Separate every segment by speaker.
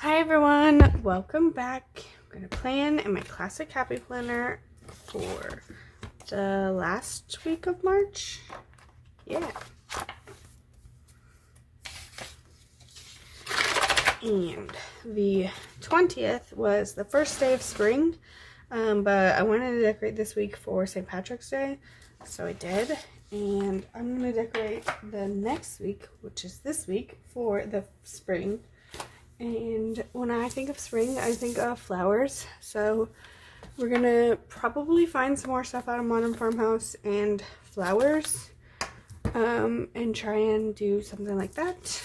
Speaker 1: Hi everyone, welcome back. I'm going to plan in my classic happy planner for the last week of March. Yeah. And the 20th was the first day of spring, but I wanted to decorate this week for St. Patrick's Day, so I did. And I'm going to decorate the next week, which is this week, for the spring. And when I think of spring, I think of flowers. So we're gonna probably find some more stuff out of Modern Farmhouse and flowers, and try and do something like that.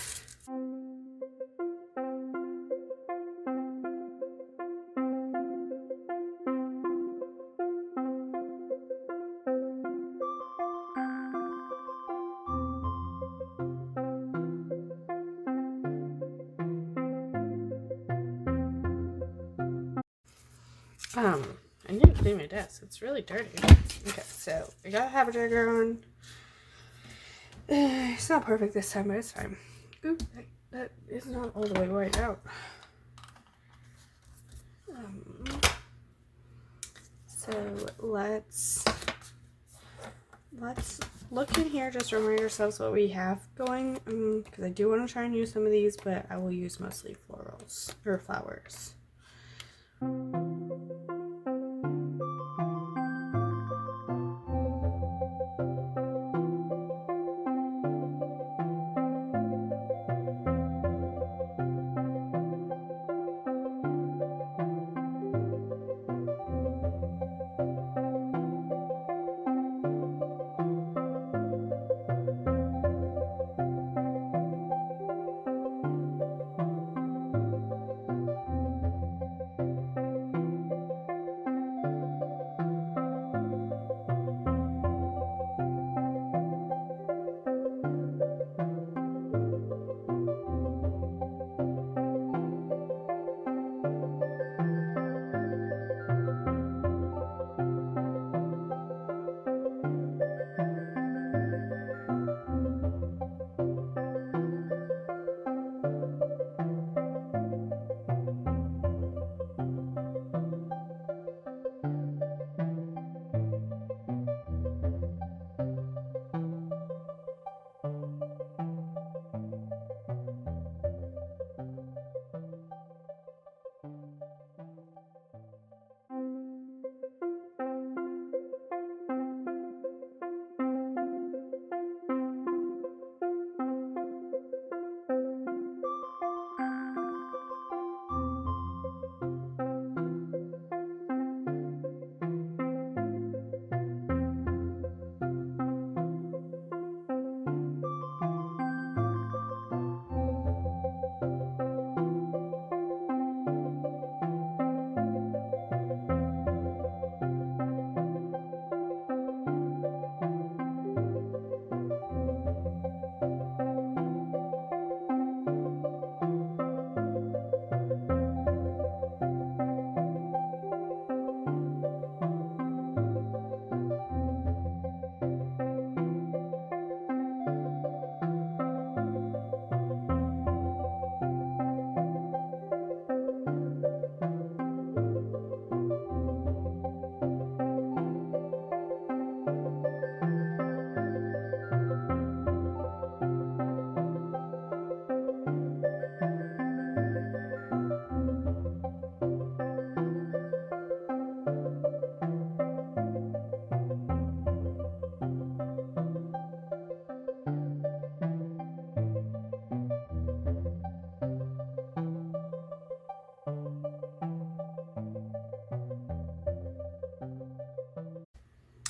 Speaker 1: I need to clean my desk. It's really dirty. Okay, so I got a habit trigger on. It's not perfect this time, but it's fine. Ooh, that is not all the way white out. So let's look in here, just remind ourselves what we have going, because I do want to try and use some of these, but I will use mostly florals or flowers.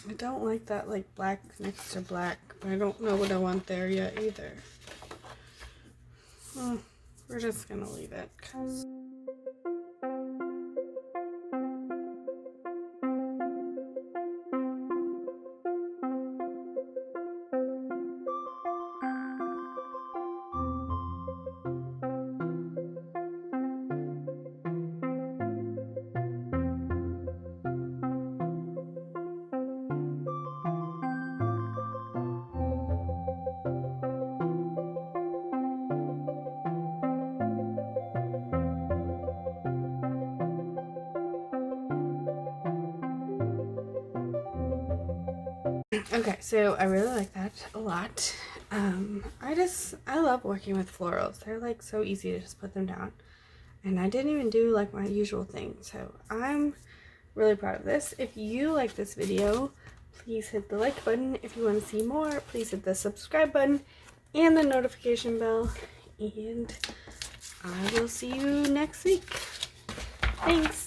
Speaker 1: I don't like that like black next to black, but I don't know what I want there yet either. Well, we're just gonna leave it, 'cause Okay, so I really like that a lot. I love working with florals. They're like so easy to just put them down. And I didn't even do like my usual thing. So I'm really proud of this. If you like this video, please hit the like button. If you want to see more, please hit the subscribe button and the notification bell. And I will see you next week. Thanks.